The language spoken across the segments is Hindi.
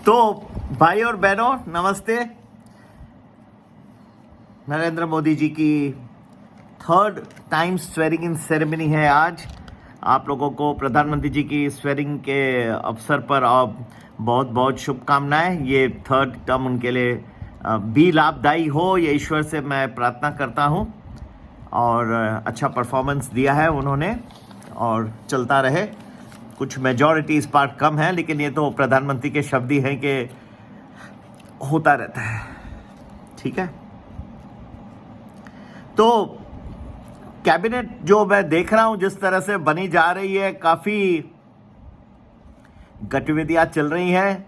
तो भाई और बहनों नमस्ते। नरेंद्र मोदी जी की third time swearing in ceremony है आज। आप लोगों को प्रधानमंत्री जी की स्वेरिंग के अवसर पर बहुत बहुत शुभकामनाएं। ये थर्ड टर्म उनके लिए भी लाभदायी हो, ये ईश्वर से मैं प्रार्थना करता हूं। और अच्छा परफॉर्मेंस दिया है उन्होंने और चलता रहे। कुछ मेजॉरिटी इस बार कम है, लेकिन ये तो प्रधानमंत्री के शब्द ही हैं कि होता रहता है। ठीक है, तो कैबिनेट जो मैं देख रहा हूं जिस तरह से बनी जा रही है, काफी गतिविधियां चल रही हैं।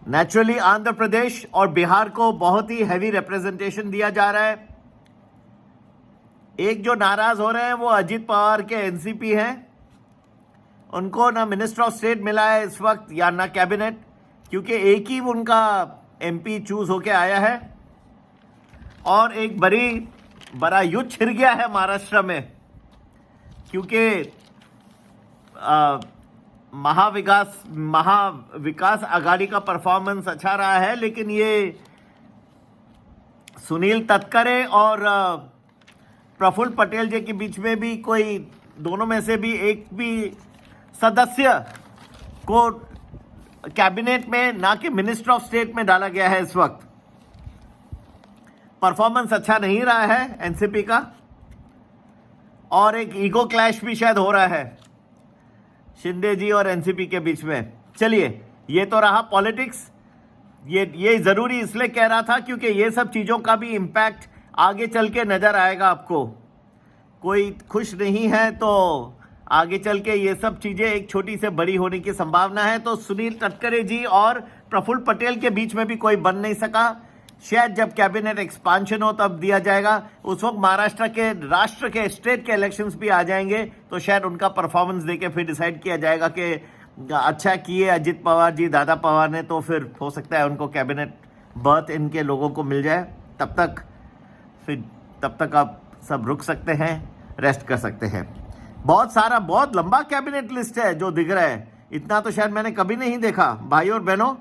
नेचुरली आंध्र प्रदेश और बिहार को बहुत ही हैवी रिप्रेजेंटेशन दिया जा रहा है। एक जो नाराज हो रहे हैं वो अजीत पवार के एनसीपी हैं। उनको ना मिनिस्टर ऑफ स्टेट मिला है इस वक्त या ना कैबिनेट, क्योंकि एक ही उनका एमपी चूज होके आया है। और एक बड़ा युद्ध छिड़ गया है महाराष्ट्र में, क्योंकि महाविकास आघाड़ी का परफॉर्मेंस अच्छा रहा है, लेकिन ये सुनील तटकरे और प्रफुल्ल पटेल जी के बीच में भी कोई दोनों में से भी एक भी सदस्य को कैबिनेट में ना कि मिनिस्टर ऑफ स्टेट में डाला गया है। इस वक्त परफॉर्मेंस अच्छा नहीं रहा है एनसीपी का, और एक ईगो क्लैश भी शायद हो रहा है शिंदे जी और एनसीपी के बीच में। चलिए, ये तो रहा पॉलिटिक्स। ये जरूरी इसलिए कह रहा था क्योंकि ये सब चीजों का भी इम्पैक्ट आगे चल के नजर आएगा आपको। कोई खुश नहीं है तो आगे चल के ये सब चीजें एक छोटी से बड़ी होने की संभावना है। तो सुनील तटकरे जी और प्रफुल्ल पटेल के बीच में भी कोई बन नहीं सका। शायद जब कैबिनेट एक्सपांशन हो तब दिया जाएगा। उस वक्त महाराष्ट्र के राष्ट्र के स्टेट के इलेक्शंस भी आ जाएंगे, तो शायद उनका परफॉर्मेंस देके फिर डिसाइड किया जाएगा कि अच्छा किए अजित पवार जी, दादा पवार ने, तो फिर हो सकता है उनको कैबिनेट बर्थ इनके लोगों को मिल जाए। तब तक आप सब रुक सकते हैं, रेस्ट कर सकते हैं। बहुत लंबा कैबिनेट लिस्ट है जो दिख रहा है। इतना तो शायद मैंने कभी नहीं देखा। भाई और बहनों,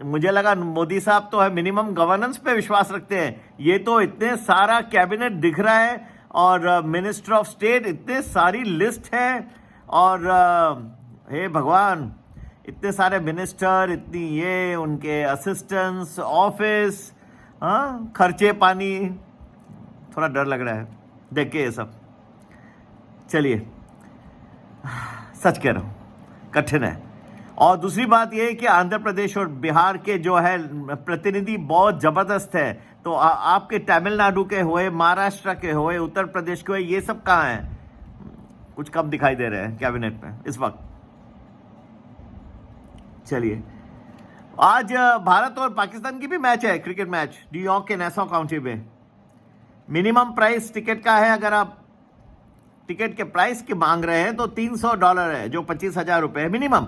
मुझे लगा मोदी साहब तो है मिनिमम गवर्नेंस पे विश्वास रखते हैं। ये तो इतने सारा कैबिनेट दिख रहा है, और मिनिस्टर ऑफ स्टेट इतने सारी लिस्ट है, और हे भगवान, इतने सारे मिनिस्टर, इतनी ये उनके असिस्टेंट्स, ऑफिस, खर्चे पानी, थोड़ा डर लग रहा है देख के ये सब। चलिए, सच कह रहा हूं, कठिन है। और दूसरी बात यह है कि आंध्र प्रदेश और बिहार के जो है प्रतिनिधि बहुत जबरदस्त है। तो आपके तमिलनाडु के हुए, महाराष्ट्र के हुए, उत्तर प्रदेश के हुए, ये सब कहाँ हैं? कुछ कम दिखाई दे रहे हैं कैबिनेट में इस वक्त। चलिए, आज भारत और पाकिस्तान की भी मैच है, क्रिकेट मैच, न्यूयॉर्क के नेसौ काउंटी में। मिनिमम प्राइस टिकट का है, अगर आप टिकट के प्राइस की मांग रहे हैं तो $300 है, जो 25,000 रुपए है मिनिमम।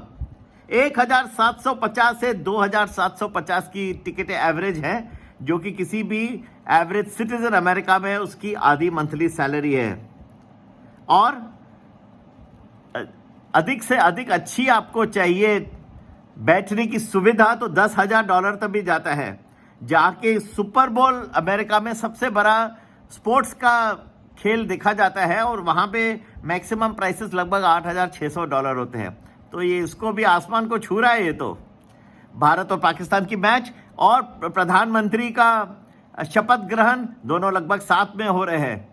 1,750 से 2,750 की टिकटें एवरेज है, जो कि किसी भी एवरेज सिटीजन अमेरिका में उसकी आधी मंथली सैलरी है। और अधिक से अधिक अच्छी आपको चाहिए बैठने की सुविधा तो $10,000 तक भी जाता है। जाके सुपर बोल अमेरिका में सबसे बड़ा स्पोर्ट्स का खेल देखा जाता है, और वहां पे मैक्सिमम प्राइसेस लगभग $8,600 होते हैं। तो ये इसको भी आसमान को छू रहा है। ये तो भारत और पाकिस्तान की मैच और प्रधानमंत्री का शपथ ग्रहण दोनों लगभग साथ में हो रहे हैं।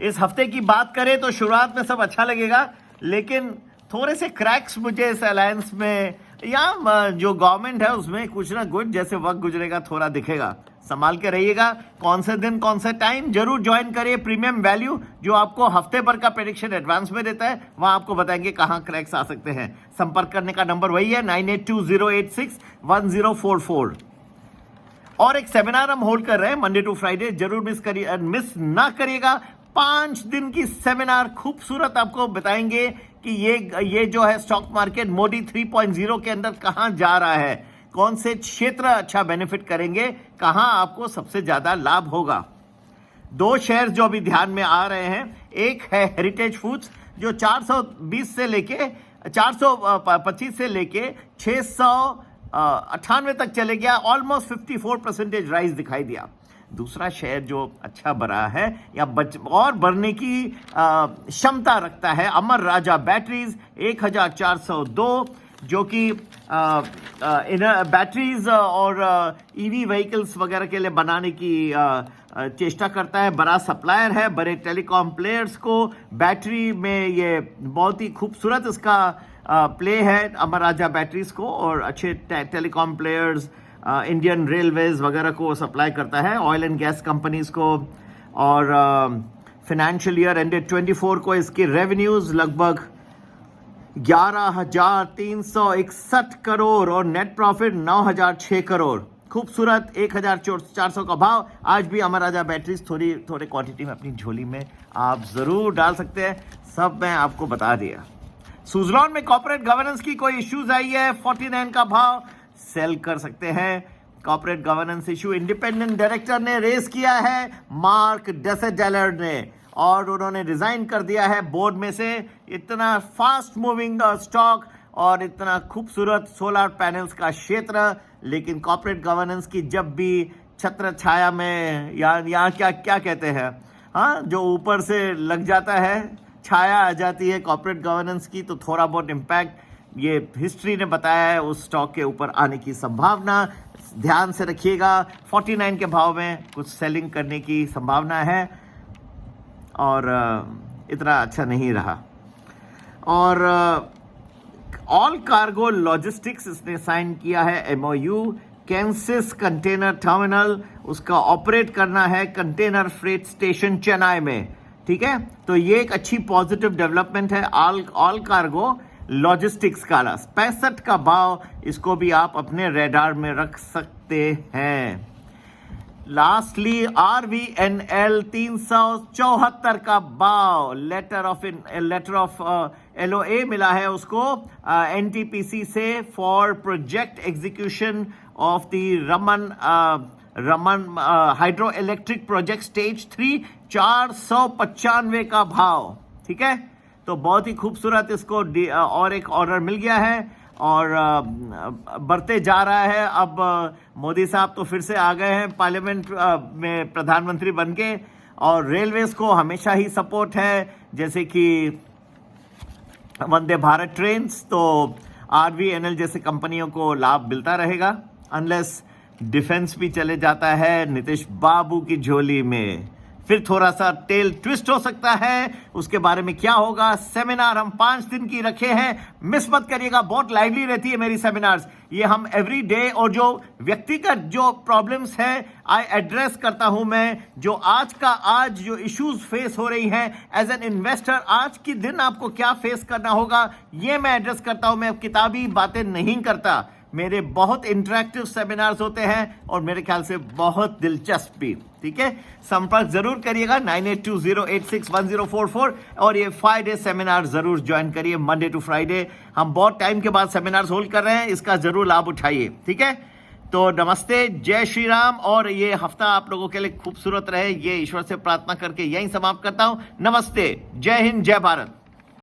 इस हफ्ते की बात करें तो शुरुआत में सब अच्छा लगेगा, लेकिन थोड़े से क्रैक्स मुझे इस अलायंस में या जो गवर्नमेंट है उसमें कुछ ना कुछ, जैसे वक्त गुजरेगा थोड़ा दिखेगा। संभाल के रहिएगा। कौन से दिन कौन से टाइम जरूर ज्वाइन करिए प्रीमियम वैल्यू, जो आपको हफ्ते भर का प्रेडिक्शन एडवांस में देता है। वहां आपको बताएंगे कहां क्रैक्स आ सकते हैं। संपर्क करने का नंबर वही है 9820861044। और एक सेमिनार हम होल्ड कर रहे हैं मंडे टू फ्राइडे, जरूर मिस ना करिएगा। 5 दिन की सेमिनार खूबसूरत आपको बताएंगे कि ये जो है स्टॉक मार्केट मोदी 3.0 के अंदर कहां जा रहा है, कौन से क्षेत्र अच्छा बेनिफिट करेंगे, कहां आपको सबसे ज्यादा लाभ होगा। 2 शेयर जो अभी ध्यान में आ रहे हैं, एक है हेरिटेज फूड्स जो 420 से लेके 425 से लेके 698 तक चले गया, ऑलमोस्ट 54% राइज दिखाई दिया। दूसरा शेयर जो अच्छा बढ़ा है या और बढ़ने की क्षमता रखता है अमर राजा बैटरीज 1402, जो कि बैटरीज और ईवी व्हीकल्स वगैरह के लिए बनाने की चेष्टा करता है। बड़ा सप्लायर है बड़े टेलीकॉम प्लेयर्स को बैटरी में, ये बहुत ही खूबसूरत इसका प्ले है अमर राजा बैटरीज को, और अच्छे टेलीकॉम प्लेयर्स इंडियन रेलवेज वगैरह को सप्लाई करता है, ऑयल एंड गैस कंपनीज को। और फाइनेंशियल ईयर एंडेड 24 को इसके रेवेन्यूज लगभग 11,361 करोड़ और नेट प्रॉफिट 9,006 करोड़। खूबसूरत 1,400 का भाव। आज भी अमर राजा बैटरीज थोड़े क्वांटिटी में अपनी झोली में आप जरूर डाल सकते हैं, सब मैं आपको बता दिया। सुजलॉन में कॉर्पोरेट गवर्नेंस की कोई इश्यूज आई है, 49 का भाव, सेल कर सकते हैं। Corporate governance issue independent director ने रेस किया है, मार्क डेसेडेलर ने, और उन्होंने रिजाइन कर दिया है बोर्ड में से। इतना फास्ट मूविंग स्टॉक और इतना खूबसूरत सोलर पैनल्स का क्षेत्र, लेकिन कॉर्पोरेट गवर्नेंस की जब भी छत्र छाया में या क्या कहते हैं, हाँ, जो ऊपर से लग जाता है, छाया आ जाती है कॉर्पोरेट गवर्नेंस की, तो थोड़ा बहुत इम्पैक्ट ये हिस्ट्री ने बताया है उस स्टॉक के ऊपर आने की संभावना। ध्यान से रखिएगा, 49 के भाव में कुछ सेलिंग करने की संभावना है और इतना अच्छा नहीं रहा। और ऑल कार्गो लॉजिस्टिक्स इसने साइन किया है एमओयू, कैंसिस कंटेनर टर्मिनल उसका ऑपरेट करना है, कंटेनर फ्रेट स्टेशन चेन्नई में, ठीक है। तो ये एक अच्छी पॉजिटिव डेवलपमेंट है ऑल कार्गो लॉजिस्टिक्स का। 65 का भाव, इसको भी आप अपने रेडार में रख सकते हैं। लास्टली RVNL 374 का भाव, लेटर ऑफ LOA मिला है उसको NTPC से for project execution of the Raman hydro electric project stage 3, 495 का भाव, ठीक है। तो बहुत ही खूबसूरत इसको और एक ऑर्डर मिल गया है और बढ़ते जा रहा है। अब मोदी साहब तो फिर से आ गए हैं पार्लियामेंट में प्रधानमंत्री बन के, और रेलवेज को हमेशा ही सपोर्ट है, जैसे कि वंदे भारत ट्रेन्स, तो RVNL जैसे कंपनियों को लाभ मिलता रहेगा, अनलेस डिफेंस भी चले जाता है नीतीश बाबू की झोली में, फिर थोड़ा सा टेल ट्विस्ट हो सकता है। उसके बारे में क्या होगा, सेमिनार हम 5 दिन की रखे हैं, मिस मत करिएगा, बहुत लाइवली रहती है मेरी सेमिनार्स। ये हम एवरी डे, और जो व्यक्तिगत जो प्रॉब्लम्स हैं आई एड्रेस करता हूं मैं, जो आज जो इश्यूज फेस हो रही हैं एज एन इन्वेस्टर, आज के दिन आपको क्या फेस करना होगा ये मैं एड्रेस करता हूं। मैं किताबी बातें नहीं करता, मेरे बहुत इंटरेक्टिव सेमिनार्स होते हैं और मेरे ख्याल से बहुत दिलचस्प भी, ठीक है। संपर्क जरूर करिएगा 9820861044, और ये 5 डे सेमिनार जरूर ज्वाइन करिए, मंडे टू फ्राइडे। हम बहुत टाइम के बाद सेमिनार्स होल्ड कर रहे हैं, इसका जरूर लाभ उठाइए, ठीक है। तो नमस्ते, जय श्री राम, और ये हफ्ता आप लोगों के लिए खूबसूरत रहे, ये ईश्वर से प्रार्थना करके यहीं समाप्त करता हूं। नमस्ते, जय हिंद, जय भारत।